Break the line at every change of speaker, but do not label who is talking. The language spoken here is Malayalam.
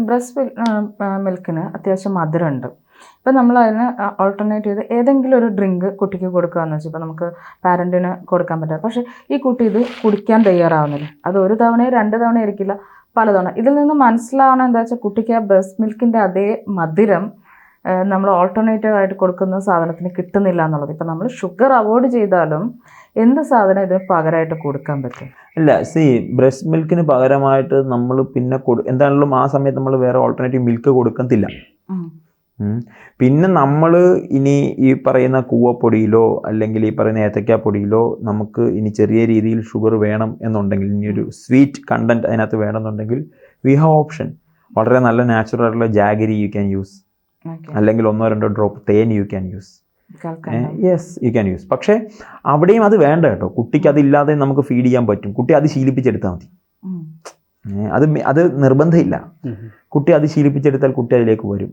ബ്രസ്റ്റ് മിൽക്കിന് അത്യാവശ്യം മധുരമുണ്ട്. ഇപ്പം നമ്മൾ അതിന് ഓൾട്ടർനേറ്റ് ചെയ്ത് ഏതെങ്കിലും ഒരു ഡ്രിങ്ക് കുട്ടിക്ക് കൊടുക്കുകയെന്ന് വെച്ചാൽ, ഇപ്പോൾ നമുക്ക് പാരൻറ്റിന് കൊടുക്കാൻ പറ്റില്ല, പക്ഷേ ഈ കുട്ടി ഇത് കുടിക്കാൻ തയ്യാറാവുന്നില്ല. അത് ഒരു തവണയോ 2 തവണ ആയിരിക്കില്ല, പലതവണ. ഇതിൽ നിന്ന് മനസ്സിലാവണം എന്താ വെച്ചാൽ, കുട്ടിക്ക് ആ ബ്രസ്റ്റ് മിൽക്കിൻ്റെ അതേ മധുരം നമ്മൾ ഓൾട്ടർനേറ്റീവ് ആയിട്ട് കൊടുക്കുന്ന സാധനത്തിന് കിട്ടുന്നില്ല എന്നുള്ളത്. ഇപ്പം നമ്മൾ ഷുഗർ അവോയ്ഡ് ചെയ്താലും എന്ത് സാധനം ഇതിന് പകരമായിട്ട് കൊടുക്കാൻ പറ്റും?
ഇല്ല, ബ്രസ്റ്റ് മിൽക്കിന് പകരമായിട്ട് നമ്മൾ പിന്നെ എന്താണെങ്കിലും ആ സമയത്ത് നമ്മൾ വേറെ ഓൾട്ടർനേറ്റീവ് മിൽക്ക് കൊടുക്കത്തില്ല. പിന്നെ നമ്മൾ ഇനി ഈ പറയുന്ന കൂവപ്പൊടിയിലോ അല്ലെങ്കിൽ ഈ പറയുന്ന ഏത്തക്കാപ്പൊടിയിലോ നമുക്ക് ഇനി ചെറിയ രീതിയിൽ ഷുഗർ വേണം എന്നുണ്ടെങ്കിൽ, ഇനി ഒരു സ്വീറ്റ് കണ്ടന്റ് അതിനകത്ത് വേണമെന്നുണ്ടെങ്കിൽ, വി ഹാവ് ഓപ്ഷൻ. വളരെ നല്ല നാച്ചുറൽ ആയിട്ടുള്ള ജാഗരി യു ക്യാൻ യൂസ്, അല്ലെങ്കിൽ 1-2 ഡ്രോപ്പ് തേൻ you can use. Yes, you can use. പക്ഷേ അവിടെയും അത് വേണ്ട കേട്ടോ. കുട്ടിക്ക് അതില്ലാതെ നമുക്ക് ഫീഡ് ചെയ്യാൻ പറ്റും. കുട്ടി അത് ശീലിപ്പിച്ചെടുത്താൽ മതി. അത് നിർബന്ധമില്ല. കുട്ടി അത് ശീലിപ്പിച്ചെടുത്താൽ കുട്ടി അതിലേക്ക് വരും.